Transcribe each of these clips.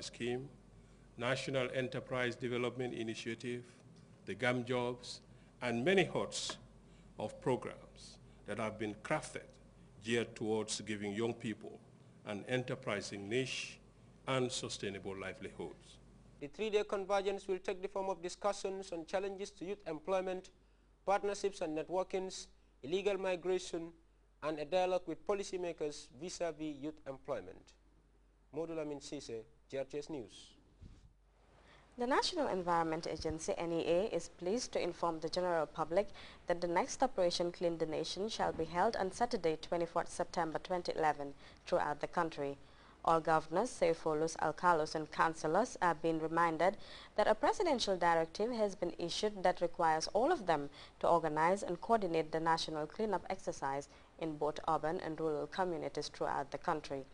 Scheme, National Enterprise Development Initiative, the GAM Jobs, and many hosts of programs that have been crafted geared towards giving young people an enterprising niche and sustainable livelihoods. The three-day convergence will take the form of discussions on challenges to youth employment, partnerships and networkings, illegal migration, and a dialogue with policymakers vis-à-vis youth employment. Modul Amin Sise, Grts News. The National Environment Agency, NEA, is pleased to inform the general public that the next Operation Clean the Nation shall be held on Saturday, 24th September 2011 throughout the country. All governors, CFOs, alcalos and councillors are being reminded that a presidential directive has been issued that requires all of them to organize and coordinate the national cleanup exercise in both urban and rural communities throughout the country.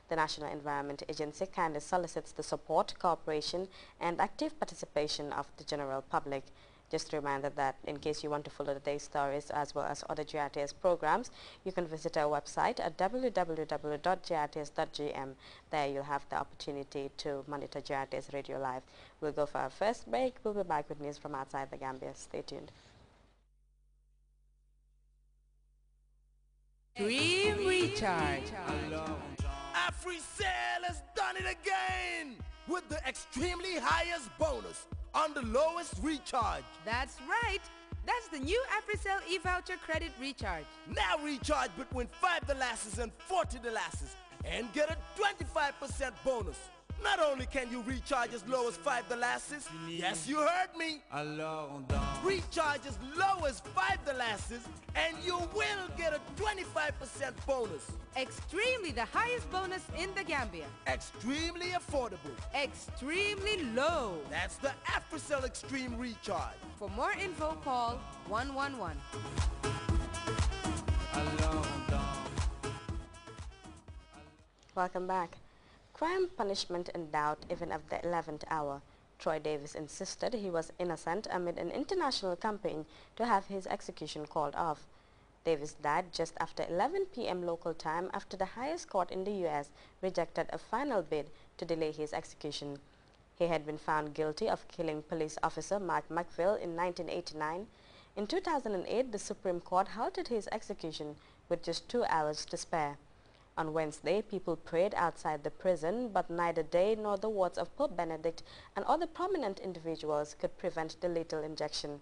The National Environment Agency kindly solicits the support, cooperation and active participation of the general public. Just a reminder that in case you want to follow the day's stories as well as other GRTS programs, you can visit our website at www.grts.gm. There you'll have the opportunity to monitor GRTS Radio Live. We'll go for our first break. We'll be back with news from outside the Gambia. Stay tuned. Dream Recharge. AfriCell has done it again with the extremely highest bonus on the lowest recharge. That's right. That's the new AfriCell e-voucher credit recharge. Now recharge between $5 and $40 and get a 25% bonus. Not only can you recharge as low as $5, yes, you heard me. Recharge as low as $5 and you will get a 25% bonus. Extremely the highest bonus in the Gambia. Extremely affordable. Extremely low. That's the AfriCell Extreme Recharge. For more info, call 111. Welcome back. Crime, punishment and doubt even at the 11th hour. Troy Davis insisted he was innocent amid an international campaign to have his execution called off. Davis died just after 11 p.m. local time after the highest court in the U.S. rejected a final bid to delay his execution. He had been found guilty of killing police officer Mark McPhail in 1989. In 2008, the Supreme Court halted his execution with just 2 hours to spare. On Wednesday, people prayed outside the prison, but neither they nor the words of Pope Benedict and other prominent individuals could prevent the lethal injection.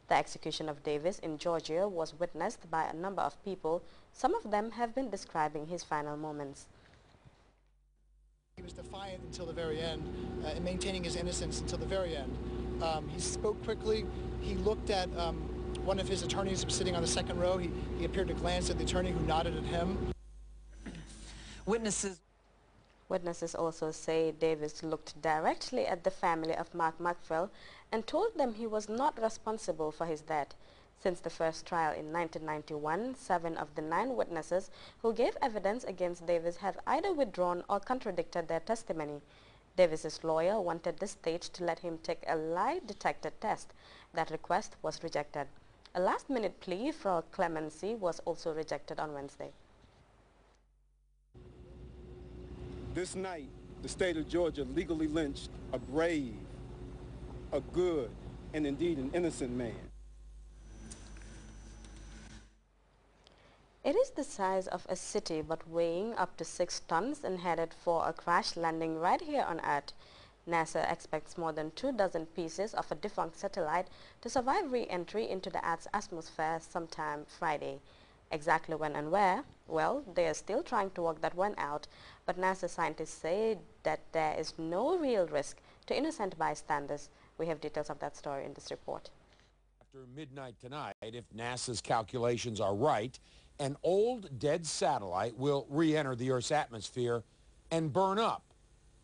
The execution of Davis in Georgia was witnessed by a number of people. Some of them have been describing his final moments. He was defiant until the very end, and maintaining his innocence until the very end. He spoke quickly. He looked at one of his attorneys who was sitting on the second row. He appeared to glance at the attorney who nodded at him. Witnesses also say Davis looked directly at the family of Mark McPhail and told them he was not responsible for his death. Since the first trial in 1991, 7 of the 9 witnesses who gave evidence against Davis have either withdrawn or contradicted their testimony. Davis's lawyer wanted the state to let him take a lie detector test. That request was rejected. A last-minute plea for clemency was also rejected on Wednesday. This night, the state of Georgia legally lynched a brave, a good, and indeed an innocent man. It is the size of a city but weighing up to 6 tons and headed for a crash landing right here on Earth. NASA expects more than 24 pieces of a defunct satellite to survive re-entry into the Earth's atmosphere sometime Friday. Exactly when and where? Well, they are still trying to work that one out, but NASA scientists say that there is no real risk to innocent bystanders. We have details of that story in this report. After midnight tonight, if NASA's calculations are right, an old dead satellite will re-enter the Earth's atmosphere and burn up.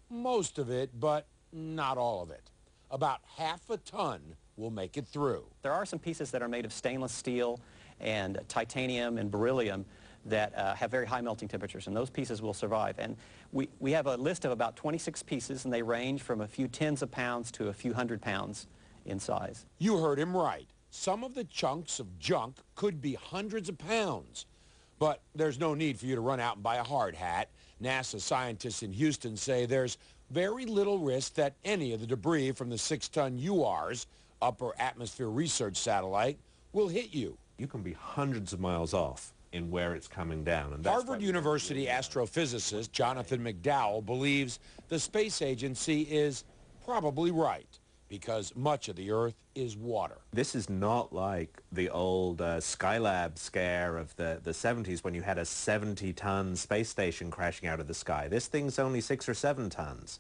Most of it, but not all of it. About half a ton will make it through. There are some pieces that are made of stainless steel and titanium and beryllium that have very high melting temperatures, and those pieces will survive. And we have a list of about 26 pieces, and they range from a few tens of pounds to a few hundred pounds in size. You heard him right. Some of the chunks of junk could be hundreds of pounds. But there's no need for you to run out and buy a hard hat. NASA scientists in Houston say there's very little risk that any of the debris from the 6-ton UR's, Upper Atmosphere Research Satellite, will hit you. You can be hundreds of miles off in where it's coming down. And that's Harvard University astrophysicist Jonathan McDowell believes the space agency is probably right, because much of the Earth is water. This is not like the old Skylab scare of the 70s when you had a 70-ton space station crashing out of the sky. This thing's only 6 or 7 tons.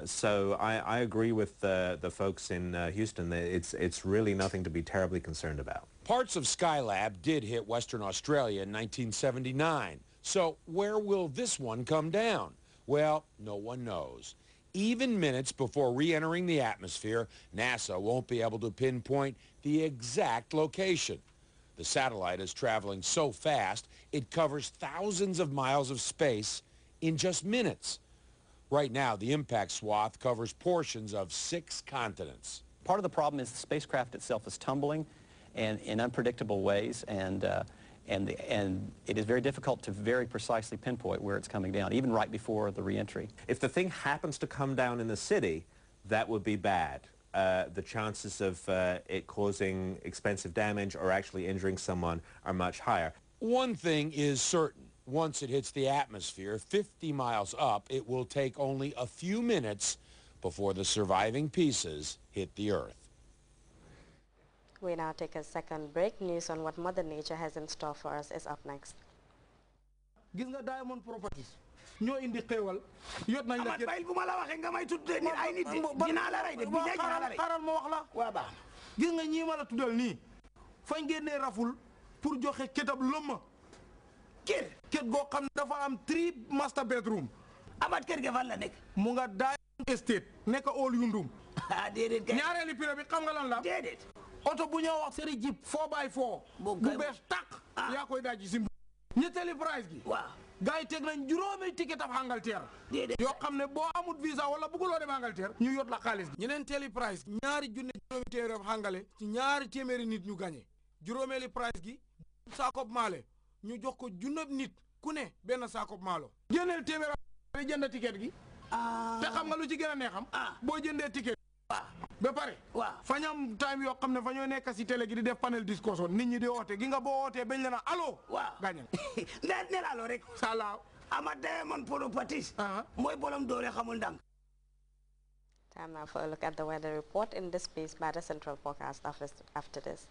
So I agree with the folks in Houston that it's really nothing to be terribly concerned about. Parts of Skylab did hit Western Australia in 1979. So where will this one come down? Well, no one knows. Even minutes before re-entering the atmosphere, NASA won't be able to pinpoint the exact location. The satellite is traveling so fast, it covers thousands of miles of space in just minutes. Right now, the impact swath covers portions of 6 continents. Part of the problem is the spacecraft itself is tumbling and in unpredictable ways, and it is very difficult to very precisely pinpoint where it's coming down, even right before the re-entry. If the thing happens to come down in the city, that would be bad. The chances of it causing expensive damage or actually injuring someone are much higher. One thing is certain. Once it hits the atmosphere, 50 miles up, it will take only a few minutes before the surviving pieces hit the Earth. We now take a second break. News on what Mother Nature has in store for us is up next. Gis nga Diamond Properties ñoo indi xéewal yot nañ la bayil bu ma la waxe nga may tuddé nit ay nit dina la ray de bi lay dina la ray xaral ma wax la wa baax gis nga ñi ma la tuddal ni fañ génné raful pour joxe ketab lëmm kër go xam dafa am 3 master bedroom amat kër ga fan la nek mu nga Diamond Estate nek all yundum dedet ñaareli pire bi xam nga lan la dedet auto bu ñoo wax série Jeep 4x4 bu bees tak yaa koy dajji si ñetteli price gi waaw gaay teg nañ juróomi ticket af Angleterre yoo xam ne boo amut visa wala bëgguloo dem Angleterre ñu yot la xaalis gi ñeneenteeli price ñaari junne juróomi téeméer af Angale ci ñaari téeméeri nit ñu gagné juróomeeli price gi saakob maale ñu jox ko junne nit ku ne benn saakob maalo génneel téeméer af jënd ticket gi te xam nga lu ci gën a neexam boo jëndee ticket ba pare fañam time yoo xam ne fa ñoo nekk si télé gi di def panel discussion nit ñi di oote gi nga boo ootee bañ la na allo gañal neel allo rek sala ama Diamond Properties mooy bolom doole xamul ndànk. Time now for a look at the weather report in this piece by the Central Forecast Office after this.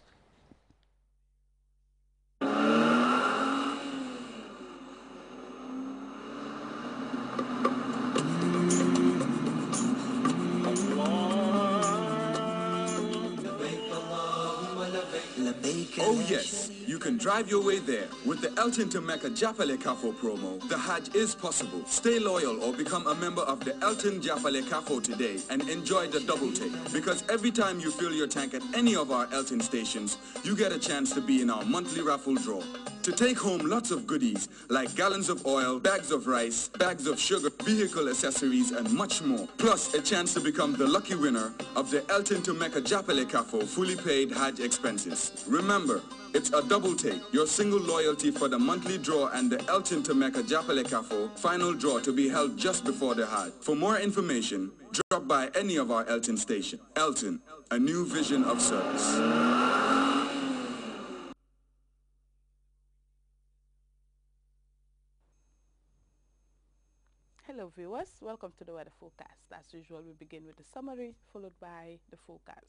Oh yes, you can drive your way there. With the Elton to Mecca Japale Kafo promo, the Hajj is possible. Stay loyal or become a member of the Elton Japale Kafo today and enjoy the double take. Because every time you fill your tank at any of our Elton stations, you get a chance to be in our monthly raffle draw. To take home lots of goodies like gallons of oil, bags of rice, bags of sugar, vehicle accessories, and much more. Plus a chance to become the lucky winner of the Elton to Mecca Japale Kafo fully paid Hajj expenses. Remember, it's a double take, your single loyalty for the monthly draw and the Elton to Mecca Japale Kafo final draw to be held just before the Hajj. For more information, drop by any of our Elton stations. Elton, a new vision of service. Hello viewers, welcome to the weather forecast. As usual, we begin with the summary followed by the forecast.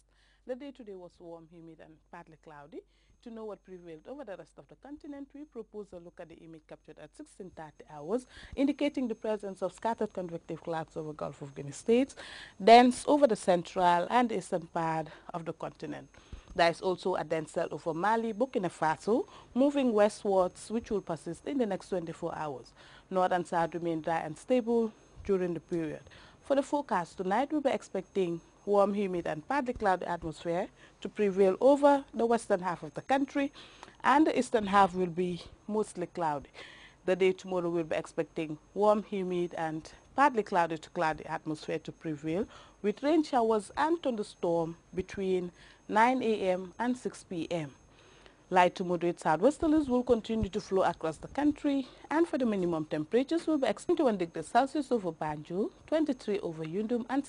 The day today was warm, humid and partly cloudy. To know what prevailed over the rest of the continent, we propose a look at the image captured at 1630 hours, indicating the presence of scattered convective clouds over Gulf of Guinea states, dense over the central and eastern part of the continent. There is also a dense cell over Mali, Burkina Faso, moving westwards, which will persist in the next 24 hours. North and south remain dry and stable during the period. For the forecast tonight, we'll be expecting warm, humid and partly cloudy atmosphere to prevail over the western half of the country, and the eastern half will be mostly cloudy. The day tomorrow, we'll be expecting warm, humid and partly cloudy to cloudy atmosphere to prevail, with rain showers and thunderstorm between 9 a.m. and 6 p.m. Light to moderate southwesterlies will continue to flow across the country, and for the minimum temperatures will be 21 degrees Celsius over Banjul, 23 over Yundum, and